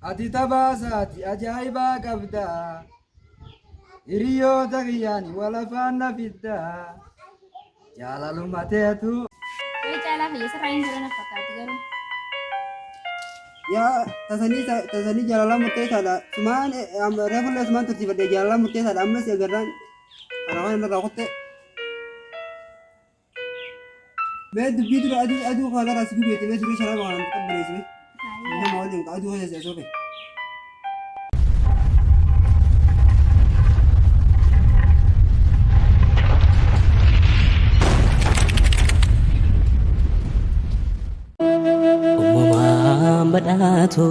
Ati tabaasaati ajaa'ibaa qabdaa. Hiriyoota kiyyaani wal afaan na fiddaa. Jaalaluma teetu. Way caalaa fayyisa raayin jira na fakkaati garuu. Yaa tasanii jaalalaa murteessaadha. Sumaan reefullee sumaan tursiifadhe jaalalaa murteessaadha. Ammas eegarraan kana waan irraa kutte. Mee dubbii dura aduu kanarraa si gubeeti mee dura sharaba kanaan qabbaneessi. Nama waliin aduu hojjete sofe. badhaatu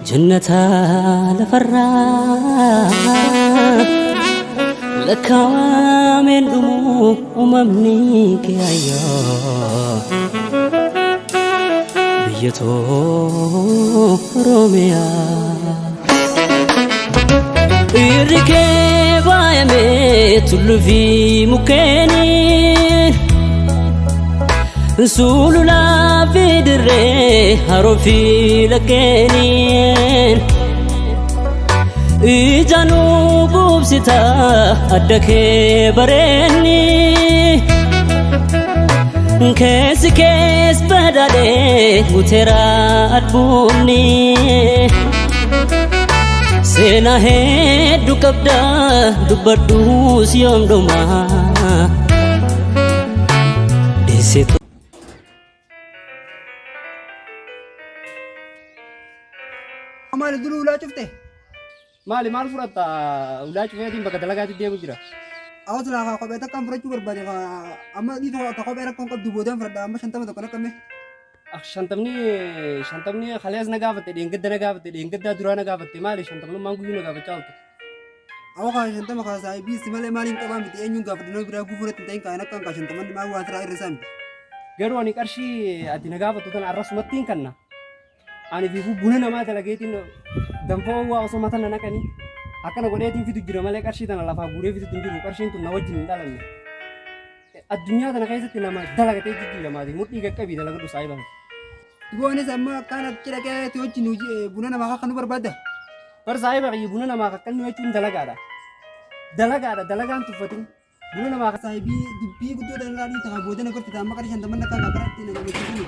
jannata lafarraa lakkaawameen dhumu uumamni kiyaayyoo biyya too Oromiyaa irri kee baay'amee tulluu fi mukkeeniin sulula fidire harofi lakenin ijanu gubsita adake bareni kes badale utera adbuni sena hedu kabda dubadu siyom doma disitu Maal dulu ulaa cufte? Maal fudhatta ulaa cufeetiin bakka dalagaatti deemu jira. Awwaas laa kophee takkaan fudhachuu barbaade amma dhiitoo kophee rakkoon qabdu boodaan fudhadha amma 50 tokko naqqame. Shantamni khalees na gaafatte dheengadda na gaafatte dheengaddaa duraa na gaafatte maali shantamnummaan guyyuu na gaafachaa olte. Awwa kaa 50 kaa saayibii si malee maaliin qabaa miti eenyuun gaafadhe nama biraa gufuuratti hin ta'in kaan akkaan kaa 50 maal waan siraa irra isaa miti. Garuu ani qarshii ati na gaafattu tana arrasumatti hin kanna. Ani fi buna namaa dalageetiin danfoo waa osoo mata na naqanii akkana godheetiin fitu jira malee qarshii tana lafaa guuree fitu hin jiru qarshiin tun na wajjin hin dhalanne. Addunyaa tana keessatti nama dalagatee jijjiiramaati mudhii qaqqabii dalagadhu saayiban. Duboonis amma akkaan achi dhaqee wajjin buna namaa akka nu barbaadda. Bar saayiba qiyyi buna namaa akka nu jechuun dalagaadha. Dalagaan tuffatin buna namaa akka Saayibii dubbii guddoo dalagaa dhiita kaa boodana gortita amma qarshii 50 akkaan gaafaraatti nama gachiisu.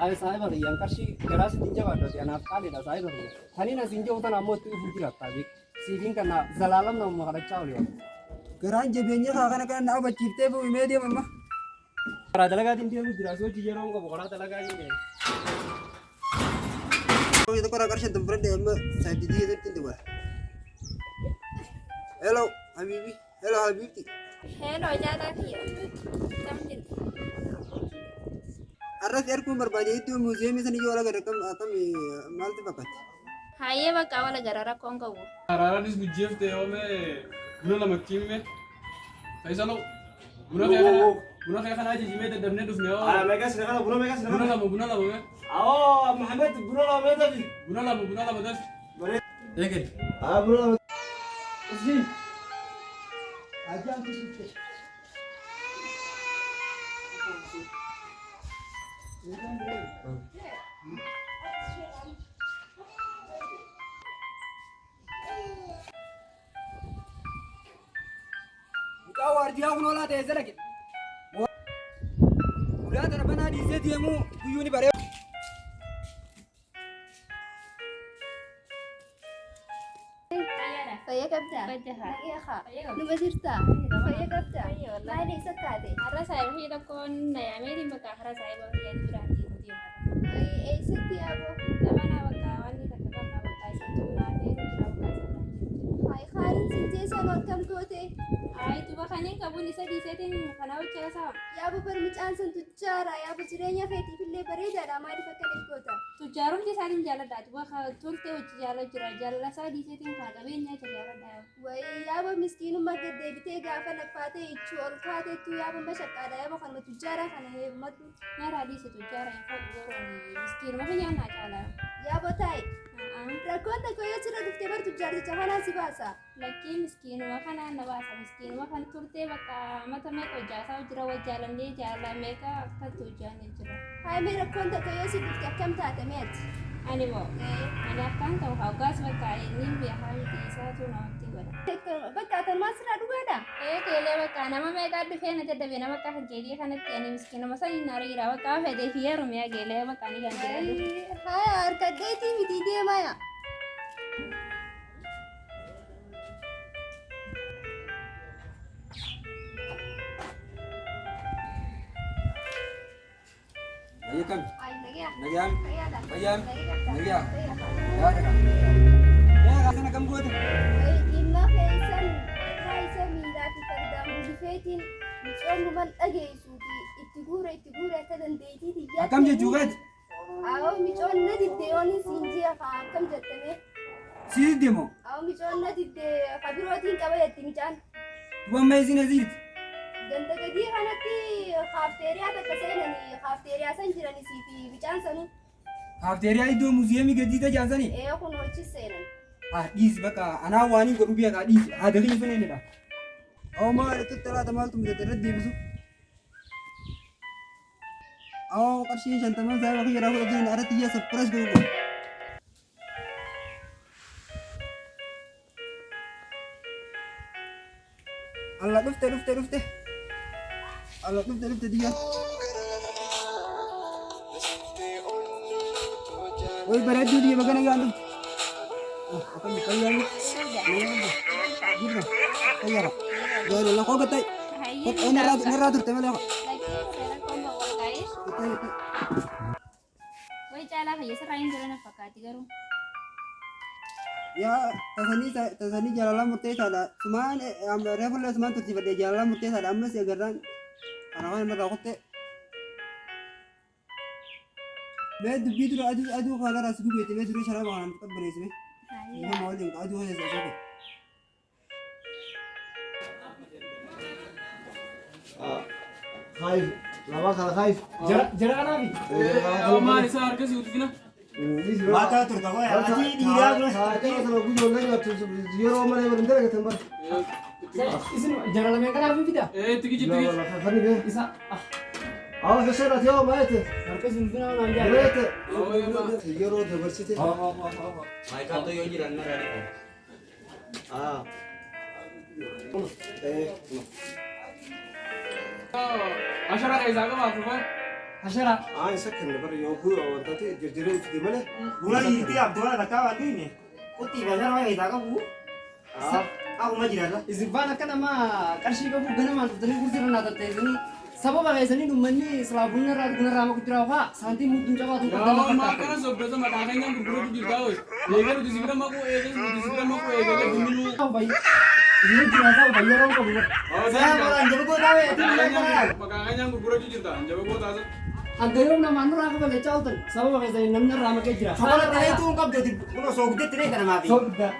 ay saayiba qiyyan qarshii garaas ittiin jabaadhati anaaf qaaliidha saayiba qiyya. Taniin asiin jiru tana ammoo itti dhufuu jira taabii. Siifiin kana zalaalam nama kadhachaa oli. Garaan jabeenya kaa kana kana na hubachiiftee fuudhii mee deema amma. Karaa dalagaatiin deemu jira si hojii yeroo qabu karaa dalagaa hin deemu. Itu kora karshen tempat dia amma saayibii dia itu tinta bara. Hello Habibi, hello Habibti. Hello jaalaa kiyya. Kam jirti? Arras erkun barbaade itu museum sana juga lagi rekam maal tu pakat. Hayyee bakka wala gara rakkoon qabu. Araaranis mijeefte yoome buna lama kiimime faisalo buna kee kanaa jijjiimee daddabnee dhufne yoo buna lama mee Muhammad buna lama tadi. buna lama das eegel Buna lama. Aja aku suka. Kau warga aku nolak deh lagi. Udah terpana di sini dia mu kuyu ni bare. Fayya qabdaa? Fayya haa. Numa jirtaa? Fayya qabdaa? Maali isa taate? Har'a saayiba hii tokkoon na yaameetiin bakka har'a saayiba hiyyaa biraatiin deemaa. Eessatti yaaboo? Gamanaa bakka wanni takka qabnaa bakka isatti laatee jira bakka isatti. Hayi haaliin sinjeessan akkam goote? Hayi duba kanii qabuun isa dhiiseetiin kana hojjaa isaa. Yaaboo barmicaan sun tujjaara yaaboo jireenya feetiif illee bareedaadha maaliif akka goota? Tujjaarumti isaatiin jaaladha duba toltee hojii jaala jira jaalasaa dhiiseetiin kana qabeenya isa jaaladha. Wayi yaaboo miskiinummaa gad deebitee gaafa lakkaatee ichuu ol kaateettu yaaboo mashaqqaadha yaaboo kanuma tujjaara kana heerumatu. Nyaara dhiise tujjaara hin fadhu yeroo miskiinuma fi nyaannaa caala. Yaaboo taa'i. Rakkoon tokko yoo sirra dhuftee bar tujjaarticha kanaa si baasa. Lakkiin miskiinuma kanaan na baasa miskiinuma kan turtee bakka mata meeqa hojjaasaa jira wajjaalannee jaalala meeqa akkatti hojjaannee jira. Hai mera konta kayo si Dukta kam taate met. Ani mo, ani akkan tahu haugas bakka ini biar hal di satu nanti wala. Bakka tan masra dugada. Kele bakka nama mereka di fena jadi bina bakka jadi kan tiani miskin nama sani nari ira bakka fede hiarum ya kele bakka ni kan jadi. Hai arkadeti miti dia maya. Ayo kan. Ai lagi ya. Nagyan. Lagi ada. Bayan. Lagi ada. Lagi ya. Lagi ada. Ya ada kan. Ya kasih nakam gua tuh. Imma feesan raisa miilaati fardaan gudifeetiin micoomnuman dhageessuuti itti guura akka dandeetiiti Akam jechuu gaati. Awwa micoonna diddeeyooni siin ji'a kaa akkam jettame Sii deemo. awwa micoonna diddee kabirootiin qaba jetti micaan Wamma isin asiiti. ganda gadii kanatti kaafteeriyaa takka seenanii kaafteeriyaa san jiranisii fi micaan sanuu Hafteeriyaa iddoo muuziyeemii gadi tajaansanii. kun hochi seenan Dhiis bakka anaa waanii godhu biyya kaa dhiis. Haadaliin sun eenyudha. Awwa maal tattalaata maaltu mudate irratti deebisu. Awwa qarshii 50 saa bakka jedhaa fudhatee irratti iyya sappiras godhu. Allah dhufte. Allah dhufte diya. Woi bareedduu diya bakka nagaan dhufte. Akan dikalian. Gitu. Kayak. Jangan lah kau gatai. Kau nerad tertemel ya. Lagi kele komba wala guys. Wai cala kayo serain jalan apa kati garu. Ya, tasani jalan murtei sada. Cuman revolusi cuman tertiba jalan murtei sada. Amma sih agarran. Anak-anak mereka kote. Med bidur adu kalau rasa gue bete med dulu cara makan kan beres me. Ini mau link adu aja saja. خايف لا خلا خايف Jara kan abi. Mari sa arkasi utina. ما تاتر تقول يا أتي دي يا ابن أتي مثلا بقول ولا يرو ما يبغى ندرك تنبر Isin jara lamanya kan abi kita. Tigi لا والله خلني به Isa فشلت يوم ما يت harus mungkin orang aja. ريت يرو دبرسيتي Mereka tuh yang jiran dari Ashara kayak zaga apa apa? Hasyara. سكن نبر يوم هو وانت جرجرين في دمله ولا يدي عبد الله تكاوا ديني قلت بشر ما يداك ابو aku mah jiran Izibana kan ama karshi ka bugana man tadi kursi rana tate ini sababa kayak sini numani selabunnya rama kucira fa santi mungkin coba tuh Ya, makanya sobat sama kakaknya yang berburu di tahu. Ya kan di sini aku dulu. tahu bayi ini jenazah bayi orang kau buat saya orang jago gua tahu ya Kakaknya yang berburu di cerita. Jawab gua tahu. antara nama anu raka balik cautan sababa kayak sini namanya rama kejira kalau tadi itu ungkap jadi uno so gede tidak karena mati so udah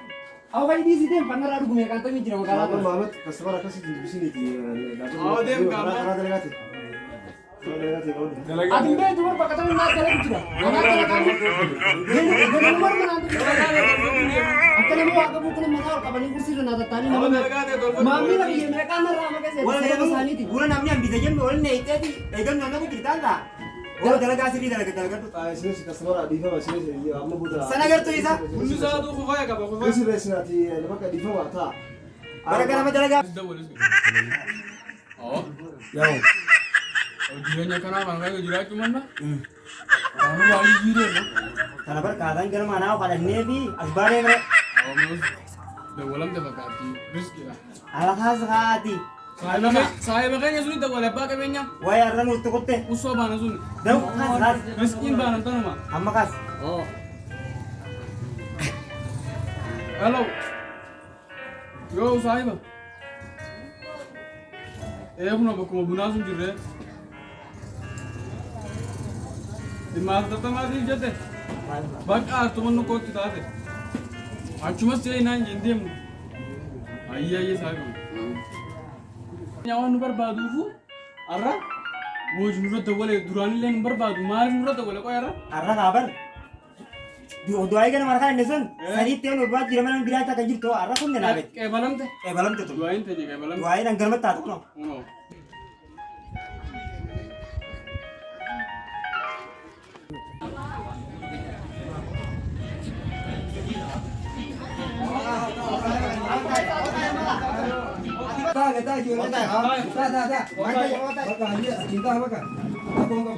aku kayak di sini pernah radu gue kantor ini jirama kalau kalah Muhammad kasih kasih di sini di dia gambar. karena delegasi aduh deh cuma pak kata nak jalan kejira anak anak kamu jadi nomor mana tuh akan mau aku bukan mahal kapan yang kursi rana tadi namanya mami lagi mereka anak rama kayak sini Wala saya pesan itu bulan namanya bisa jam wala nih itu egan mana aku cerita anda oh delegasi di delegasi sini sih customer di bawah sini amma buta sana gertu isa Dulu saya tuh kufaya kapa kufaya. sini sini nanti maka di bawah tak Gara-gara apa delegasi? Oh, ya ujiannya kenapa? Kayak jirat cuman mah. Kamu lagi jirat, no? karena berkatan kalau mana aku pada nevi asbare bre Oh, mus. Udah ulam tuh bakati. Terus kira. alahas hati Saya makanya sulit tak boleh pakai minyak. waya arran untuk kote Uso mana sun? dau khas Miskin banget tuh mah. amma kas Oh. Halo. Yo, sahiba. Aku nak baku mabuna sun jure. Di mata tengah di jate. Bak teman nu kau kita ada. Cuma sih nanya jendim. Iya sahiba. Nyawa nu berbadu fu. Arah. Wo jumlah tu boleh durani lain berbadu. Mari jumlah tu boleh kau arah. arran kabar di odoai kan marka nesun sari teo no buat jiraman bilang tak anjir to arran pun denabe Kayak balam teh. balam tuh Duain teh kayak balam. doain ang garmat tak no Uno. Dah, jual dah. Bakal aja, cinta bakal. Apa?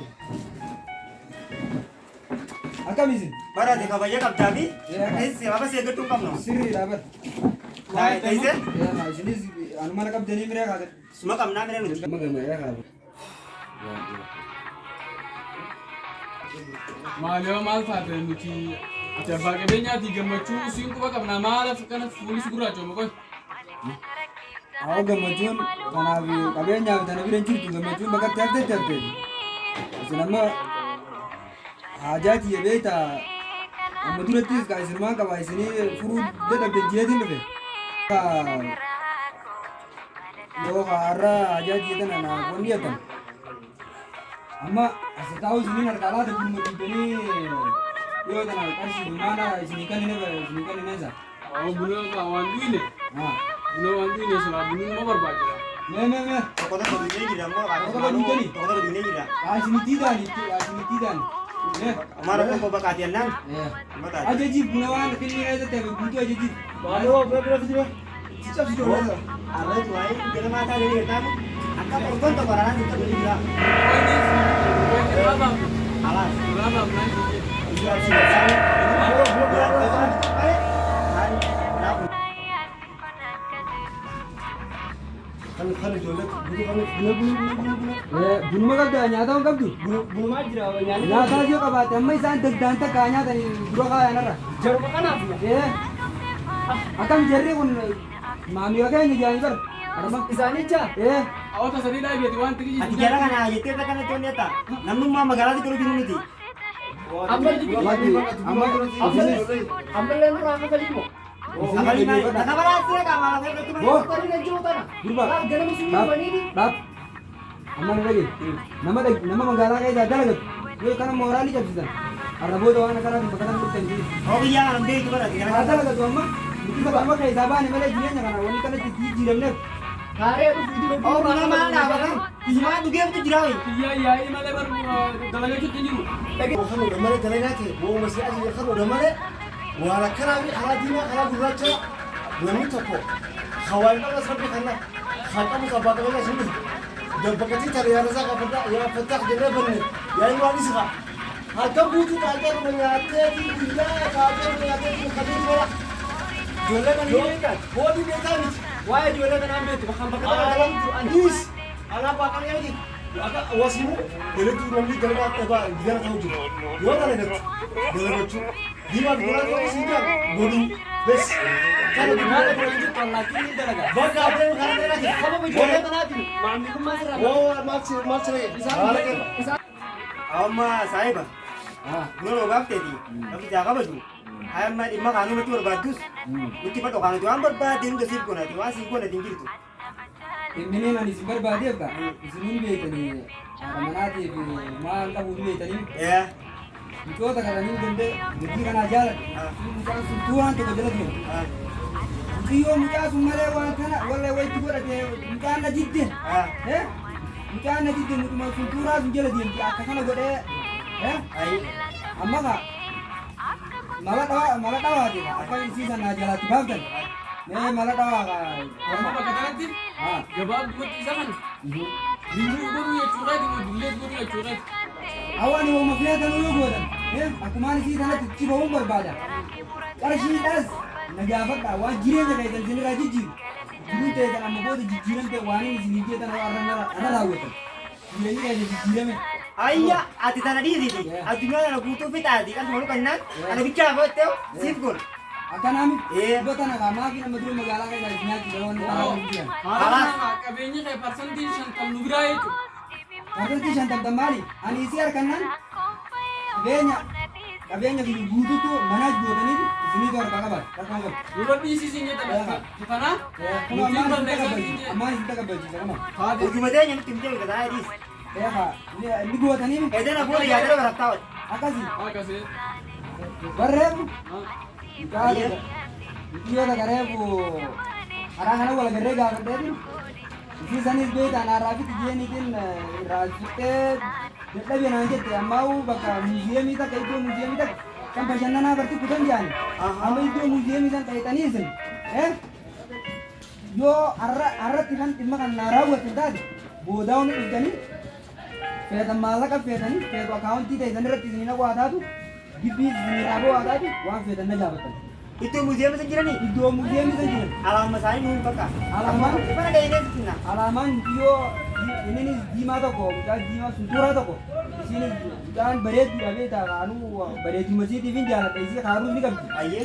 Akam izin. Bara देखा भैया कब जाबी Ya. ऐसे वापस ये गट्टू कम ना Siri dapat. काय कैसे Ya, nah sini अनुमान kap jadi mereka kan. semua कम ना मेरे नुची Magama ya kan. Maaliyo maal taate nuti ati abbaa qabeenyaati gammachuu isiin quba qabna maalaaf kana fuulis gurraachoma qoy. Aku gammachuun kanaaf qabeenyaaf tana bira hin jirtu gammachuun bakka taaftee. Isin amma haajaati beekta amma durattis ka isinmaan qaba isinii furuu dadhabde jireetiin dhufe. Yoo har'a haajaati tana naaf wanni jedhan. Amma asii taa'u isiniin harkaa laata kun mul'atanii yoo tana qarshii maana isinii kan hin eessa. Buna waan duine buna waan duine silaa bunuun ma barbaachisa. Mee. तो कोता तो दुनिया की रंगो तो कोता दुनिया तो कोता दुनिया की रंग Isinii tiidaan. हमारा को बकाती है ना बता Ajaji bunawaan kini ada tapi buntu ajaji. Waduh, berapa sih? Cicap sih dulu. Ada tuh ay, jangan mata dari kita. Angka perempuan tuh koran itu beli dia. Alas, Rabaaf naan jijjiirra. iya sih. Kan ijoollee butu kan Bunuma qabda nyaata hin qabdu. bunumaa jira nyaanni. Nyaata yoo qabaate amma isaan dagdaan takka nyaatanii dura kaayanarra. Jaruma kanaaf Akkam jarri kun maamila keenya jaanii bar. Arma isaanicha Awwaata sadii dhaabeeti waan tigi Ati kira kan aja itu kan itu nyata. Namun mama magala itu kalau gini nih. ammallee nurraa akka faliimo. Apa lima? Kata apa sih kamu malah kayak gitu. Oh, Tadi kan jootana. durba. Ganama sunii Dap. baniini. Dap. Amma lagi. Nama magaalaa keessa dalagat. Yoo kana mooraalii cabsisan. Arraboota waan akkana bakka murtan jiru. Oh iya, ambil itu berarti. Kana dalagatu amma. Nuti amma keessaa baane malee jireenya kana wanni kanatti jijjiiramneef. Kaaree dhufuuti Oh, mana mana apa kan? Cuma tuh dia itu jirawin. Kiyyaa yaa'ii malee bar dalagachuutti hin jiru. Kan udah malee dalagaa ta'e boo masii ajii kan udah malee waan akkanaa fi karaa diimaa karaa gurraacha namni tokko hawaan qaba sabbi kana haqamu qabbaa qabeenya sun dabbaqatii tare yaada isaa qabata yaa fattaaq jennee banne yaa'in waan isa halkan guutuu taatee nama nyaatee guyyaa taatee nyaatee kadii mara Ijoollee kana hin beekan. booddee beekaa miti Waa'ee ijoollee kanaan beektu bakka bakka Alam anis alam bakal ya ini. Aka wasimu elektrik namni galma eba digana tahu jiru. Yo dale det. Dale betu. Dima bulan ko singa bodu bes. Kalau di mana Maala kan kan lagi ni dalaga. baga apa yang kana lagi. Sababa ijoollee kanaati maamilummaa sirraa. Oh maksud. Isaan Amma sahiba. Nono bakte di. Tapi jaga baju. Ayam mah imah kanu mati berbadus. Mesti pada kanu tu amber badin ke sirko nanti. Wasi ko nanti gitu. Mineen ani isin barbaadeef ka isin hin beekanii amanaatii fi maal qabu hin beekanii Ya. mucoota kananii gande gatii kanaa jaaladhe mucaan sun tuuraan tokko jala deemu muciyyoo mucaa sun malee waan kana wallee wayitti godhate mucaan na jidde mucaan na jidde mutuma sun tuuraa sun jala deemti akka kana godhee Ai. amma ka mala dhawaate akka isiisan naa jalaatti baaftan mala dhawaa ka Amma bakka kanatti gabaabdumatti isa kana diimtuu godhuu jechuudhaati moo dullee godhuu jechuudhaati. Awaan uuma filatanuu yoo gootan akkumaan isii kanatti cibahuun barbaada. Qarshiidhaas na gaafadha waan jireenya keessan isinirraa jijjiiru. Jiruun ta'e amma booda jijjiiramte waan inni isinii jeetan ana raawwatan. Jireenyi keessa jijjiirame. Ayya, ati sana di sini. Adunya ana butuh fitadi kan mau kan ana bicara apa itu? Sip gol. Akkanaami iddoo tana qaamaa fi nama dura magaalaa keessa nyaatti yeroo inni karaa jiran. Haala qabeenyi kee parsantii 50 nu biraa jechuudha. Parsantii 50 maali? Ani isii harkannaan qabeenya biyya guutuutu manaa gootanii isinii harka qaban. Yeroo dhiisisin jedhama. Kanaa nuti balleessaa hin Ammaan isin takabbachiisa kana. Ujung aja yang tim dia kata Adis. Ni gootanii Eden aku dia ada berapa tahun? akkasii akkasii. barreefu biyyoota gareefu karaa kana wal garee gaafadheetiin isii sanis beektaan haaraafitti jeeniitiin irraa fixxee dadhabee naan jette ammaa'u bakka muuziyeemii takka iddoo muuziyeemii takka kan bashannanaa barti kutan jaani amma iddoo muuziyeemii san ta'etanii isin Yo arra timan timma kan raawwatan taate boodaa'uun dhuftanii feetan maallaqa feetanii feetu akaawuntii ta'an irratti isin waa taatu gibbii isin dhaaboo waa taatu waan feetan na gaafatan. Iddoo muuziyeemii san jiranii? Iddoo muuziyeemii san jiran. Alaama isaanii nuun bakka. Alaamaan Bara ga'inee sittinna. alaamaan yoo inninis diimaa tokko mucaa diimaa suntuuraa tokko isinis mucaan bareedduudha beektaa kaanuu bareedduma isiitiif hin jaaladha isii kaaruu ni qabdi. Ayyee.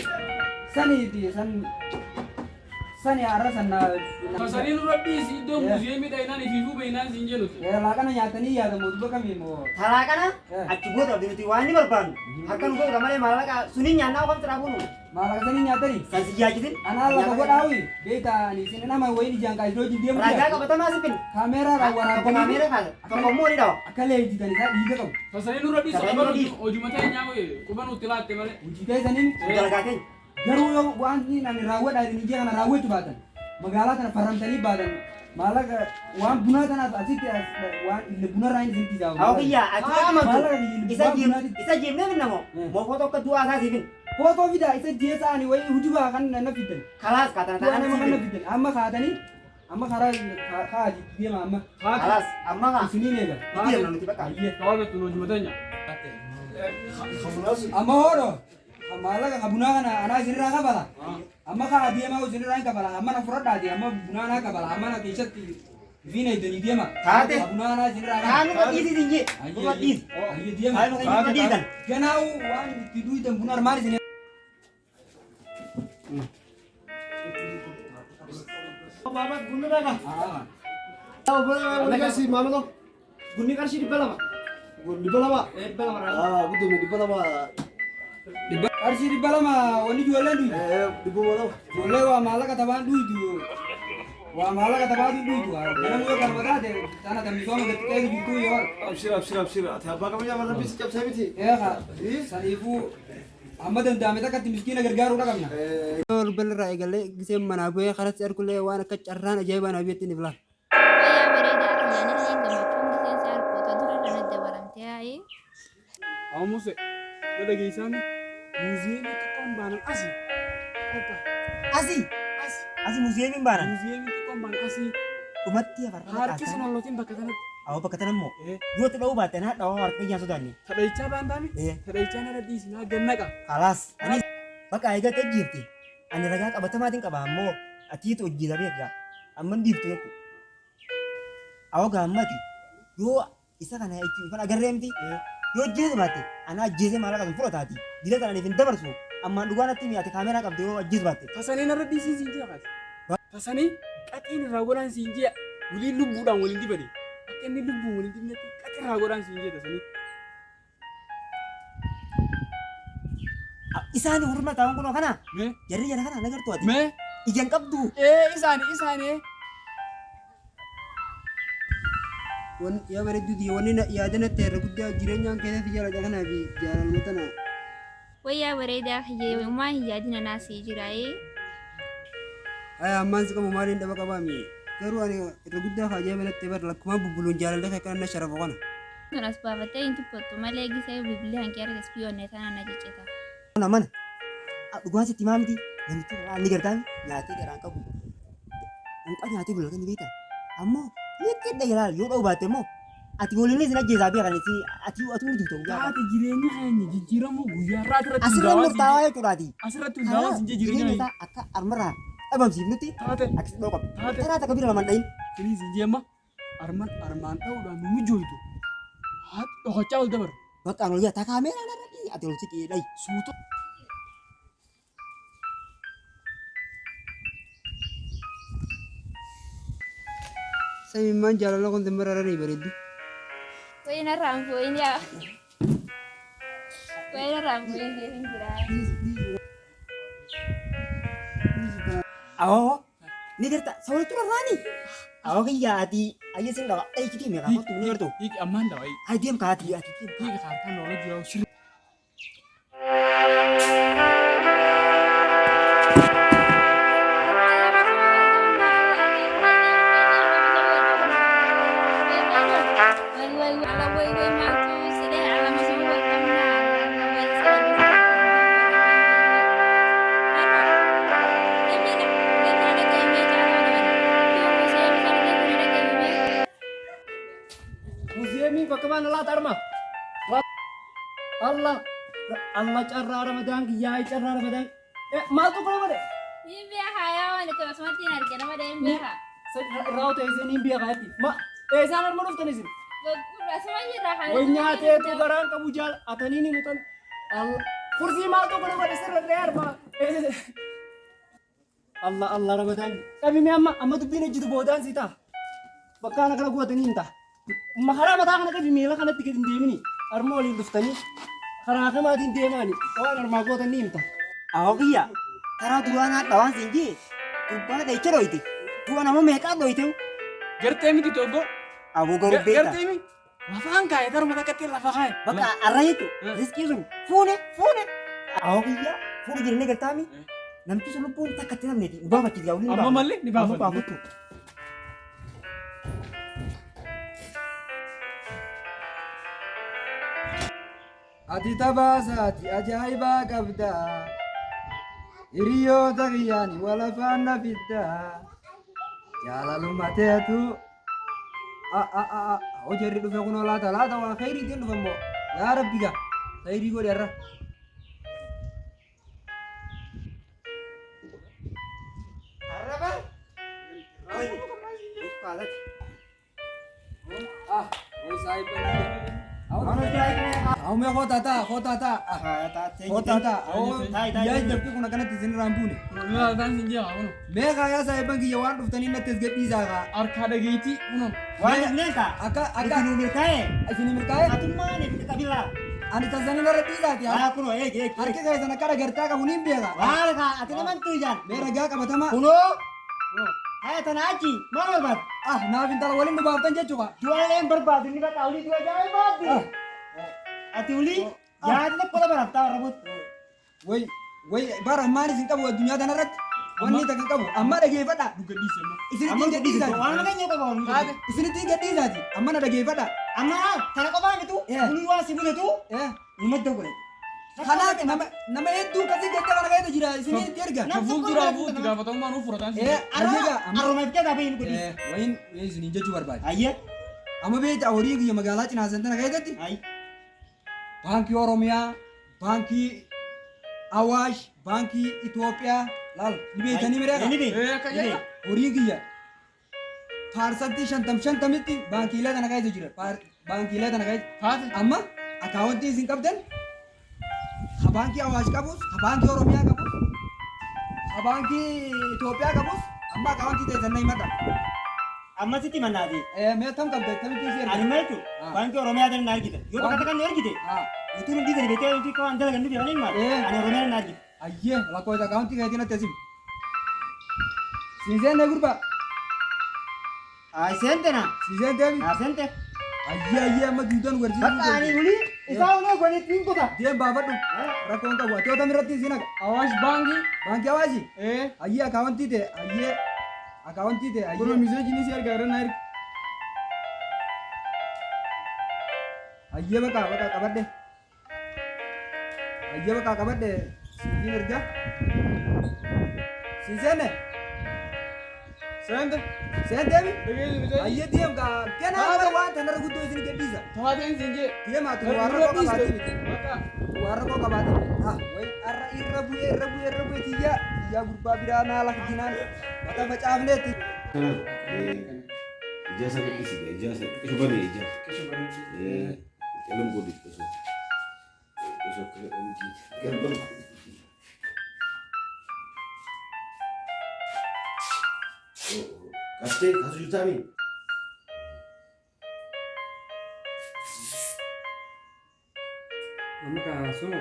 Saniiti sani arra sanna. Kasaniin rabbii si iddoo muuziyeemii ta'inaan ifiifuu beeynaan siin jedhutu. Laaqana nyaatanii yaadamu duba kamiimoo. Taraa kana achi booda abdii nuti waan ni barbaannu. Akka nu godhudha malee maallaqa suniin nyaannaa waan firaa kunu. Maallaqa sanii nyaatanii. San si jaajitin. Anaa lafa godhaawi beektaa ani isin nama wayii ijaan kaasiroo jibdeemu. Raajaa qabatamaa si finna. Kaameeraadhaan Tokko waraabanii. kaameera kaasa. Tokko immoo ni dhawa. Akka leenjitan isaa dhiiga qabu. Kasaniin rabbii Kasaniin soqaba rabbii. hojuma teenyaa quba nutti laatte malee. Hojii ta'isaniin Dalagaa keenya. garuu yoo waan ani raawwadhaa isin ijee kana raawwachuu baatan magaalaa kana faramtanii baatan maallaqa waan bunaa kanaaf asitti waan illee bunarraa hin isin tijaabu. Hawa kiyyaa ati amatu. Maallaqa Isa jiimnee finnamoo. Moofoo tokko du'aa isaa si finna. footoo fidaa isa jeesaani wayii hujubaa kan na fidan. Kalaas kaatana Tu'aa taa'an nama si kan na finna. fidan amma kaatanii amma karaa kaati deema amma Kalaas amma kaa. isiniin eega. Itti deemna nuti bakka. Tawaabettu hojuma teenyaa. Amma hoodho maallaqa ka bunaa kana anaa isinirraa kabala. Amma kaa deemaa isinirraa hin kabala amma na fudhadhaati amma bunaa naa kabala amma na keessatti viina iddanii deema. Taate. Bunaa naa isinirraa kabala. Taanu madhiisi sinjee. Madhiisi. Ayye deema. Hayi maqaa madhiisan. Ganaawu waan itti duutan buna armaan isin. Babat guna dah kah? Ah. Boleh kasih mama lo. Gunni qarshii dhibba lama. Di bala ba? Dhibba lama irraa. Ah, betul di bala ba? Qarshii dhibba lama wanni ijoolleen duutu. Di bala. Ijoollee waa maallaqa tabaan duutu. Waa maallaqa tabaatu duutu. Ganama yoo galma taate sana kan misooma gatti ta'e jirtu yoo. Abshir, abshir, abshir. Ati apa kamu yang lebih sejak saya miti? Eeqa saniifuu amma danda'ame takkatti miskiina gargaaruu qabna. Balirraa eegalee giseen manaa bu'ee karatti arkullee waan akka carraan ajaa'ibaa na biyyaatti ni filan. Wayyaa bareedaa ayyaanillee gammachuun miseensa harkoota dura kanatti dabalamtee haa'ee. Aamuse na dhageessaan muuziyeemii xiqqoon baanan asii. Asii. Asii muuziyeemiin baana. Muuziyeemii xiqqoon baanan asii. Dhumatti afarraa Harki kaasan. sunalootiin bakka kanatti. Awwa bakka tan immoo yoo itti dha'uu baatte naa dhawaa harka iyyaan sodaanne. Tadhayichaa baan taane. Eh. Tadhayichaa na radhiisi naa gannaqa. Kalaas. Ani bakka eegaa tajjiirti. Ani ragaa qabatamaatiin qaba ammoo atiitu hojjeta beekaa. Amma dhiiftu jechuudha. Awwa gaammati yoo isa kana jechuun kan agarreemti. Yoo ajjeese baatte ana ajjeesee maallaqa sun fudhataati. Dila kananiif hin dabarsu. Ammaan dhugaan atti mi'aate kaameeraa qabde yoo ajjeese baatte. Tasanii na radhiisii siin ji'a kaati. Tasanii qaxiin irraa godhaan siin ji'a. Waliin lubbuudhaan waliin dibate. Akka inni lubbuun waliin dibnetti qaxii irraa godhaan siin ji'a tasanii. Isaan horma taa'an kunoo kana. Mee? Jarri jala kana nagartu ati. Mee? Ijaan qabdu. Isaanii. Yaa bareedduuti wanni yaadanatti irra guddaa jireenyaan keessatti jaalladha kanaa fi jaalalma tana. Wayyaa bareedaa hiyyeewummaa hin yaadina naasii jiraayee. Ammaan si qabu maaliin dhaba qabaami. Garuu ani irra guddaa ajaa'iba natti bara lakkumaan bubbuluun jaalallee kan na sharafu kana. Kanas baafatee hin tuffatu malee gisee bibilee hanqee argas biyyoonnee tanaan na jeccita. Mana mana. Dhugaan sitti himaa miti. Namichi waan ni gargaara nyaatee garaan qabu. Mucaa nyaatee bulaa ni beektaa. Ammoo yetti edda ilaala yoo dha'u baatte immoo ati waliin isin ajjeesaa beekan isin ati mutu ta'u. Taate jireenya keenya jijjiiramu guyyaa irraa asirratti Asirra murtaawaa jechuudhaati. Asirratti hundaa'aa siin jireenya isaa akka armarraa dhabamsiifnutti taate akkasitti dha'u qaba. Taate. Karaa takka bira namaan dhahin. firii siin jeemma armaan dha'uudhaan nu mijooytu. Haati dhokachaa ol dabar. Bakka anu lihat kamera nanti ati ol sikit lagi. Suutu. Saya memang jalan kon tembar ara ni bareeddu. Wayii na raamfuun yaa. Wayii na raamfuun hin jiraa. Awak ni kerta sawal tu rani. Awak iya ati aja sing dawa. Kita ni kamu tu ni tu. Hiiki ammaan dawaa. Ay diam ka ati ati. Hiiki kaartaan loola jiraa. mana lah tarma. Allah Allah carra Ramadan ya carra Ramadan. Mal tu kalau ada. Ini biar hayawan itu semati nanti nama dia biar. Raut ini biar hati. Ma sana mana tu ni sini. Semuanya dah hayawan. Woi nyate tu garang kamu jal atau ini mutan. Allah kursi mal tu kalau ada ser leher ma. Allah Allah Ramadan. Kami amma tu bina jitu bodan sita. Bakal nak lagu atau ninta. Mahara mata kan kami mila kan tiket dia ni. Armoli duftani. Karena aku mati dia mani. Oh arma gua atau ninta. Awak iya. Karena tuan nak lawan singgi. Tumpah dah icero itu. Tuan nama mereka do itu. Gerte mi gitu go. Abu guru beta. Gerte mi. Lafang kaya taruh mata kecil lafang kaya. Baka arah itu. Rizki sun. Fune. Awak iya. Fune jadi negara kami. Nanti selalu pun tak ketiran nanti. Ubah macam jauh ni. Amma malik ni Apa bawa. tu? Ati tabasati ajaiba qabda hiriyoota kiyyaani wala faana fidda jaalalummateetu hojarri dhufe kunoo laata waa khayriitiin dhufe immoo yaa rabbi gaa khayrii godhe irra Araba. Oi sahib Aume khota ta ya dabti kuna kana tizin rambuni Nggak kan sih dia kamu. me ka ya sahib bangi yawan duftani na tizge pizza ka Arkada giti uno. Wajib neta. aka Itu milkae. asini milkae Atu mana kita bila. ani tazani na pizza ti Aku no arke ka sana kara gerta ka unim bega Wala ka. Atu naman tu jan. me raga ka batama Kuno. Hai tanaji. Mana bat? na bintala walin du baftan jechuka Jual yang berbad ini kata uli dua jaya badi. Ati uli. Ya itu kau berapa tahun rambut? way bara mani sin kabu dunya dana rat wani ta kabu amma da ge fada Bukan di sana. isini Aman tinga jadi diza itu. Orang kan nyokap orang. isini tinga diza ti amma na da ge fada Amma tanah kau bang itu. Ya. Uli wasi bulu itu. eh Umat dong boleh. khana nama eddu kasi gette wana ga jira isini terga Kaful dura bu tiga potong manu furatan sih. arga Aroma kita tapi ini kudi. wain isini jechu barbad Ayah. amma be ta hori gi magala cina santana ga gatti Ay. banki oromia banki awash banki ethiopia lal ibe tani mere Ini bi. Kayak hori gi ya farsakti shantamiti banki la dana ga jira banki la dana ga Hati. amma akaunti sin kapten banki awash kabus banki oromia kabus banki ethiopia kabus amma akaunti te zanna imata Amma siti mana di? me tam kapte tamiti sir Ani mai tu. Banki Oromia dan nari kita. Yo katakan nari kita. Itu nanti dari bete itu kau andal kan dia mana? Ani Oromia dan nari. ayye la ko akaunti ga dina tesim sinzen ne gurba Ay sente na. sinzen devi Na sente. ayye amma dudan warji Kata ani uli. Isa uno gani pintu ta. dia babadu rakon ka wa to tamirati sinak Awas bangi. banki awaji Eh. ayye akaunti te ayye Kuno misal jenis harga naik. ayye baka kabadde ayye baka kabadde sinjin erga sinzene Sente. sen devi Begini misal. ayye diem ka kena wa tanar gudu isini ke biza Tuhan yang sinje. dia ma tu Baru warna ko habis kabadi tuh. Maka. warna ko kabadi wai arra irrabu tiya ya gurba birana lah jinan mata macamne ti Ijazah ke isi deh, ijazah. Coba nih ijazah. Elem gue itu. Besok ke uji. Gerbang. Kasih 1 juta nih. Kamu kasih.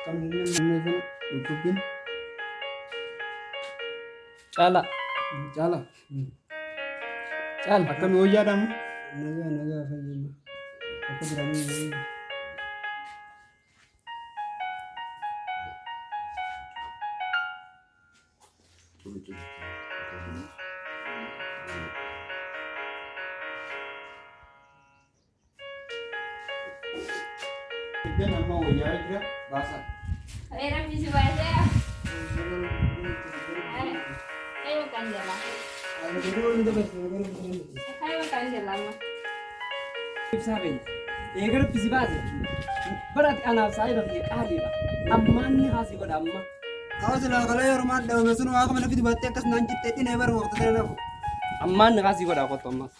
Kamu ini utupin. Cala. Cala. Cala. Akan woja dam. Naga fayma. Aku berani. dia nama woja juga bahasa Era visi baca. Ayo kan jalan. Ayo kan jalan mah. Ibsaben. Egar pisi baze. Berat anak saya bagi kali lah. Amman hasi pada amma. Awas lah kalau ya rumah dah mesun aku mana fit batte kas nanti tetin ever waktu itu aku. Amman hasi pada aku Thomas.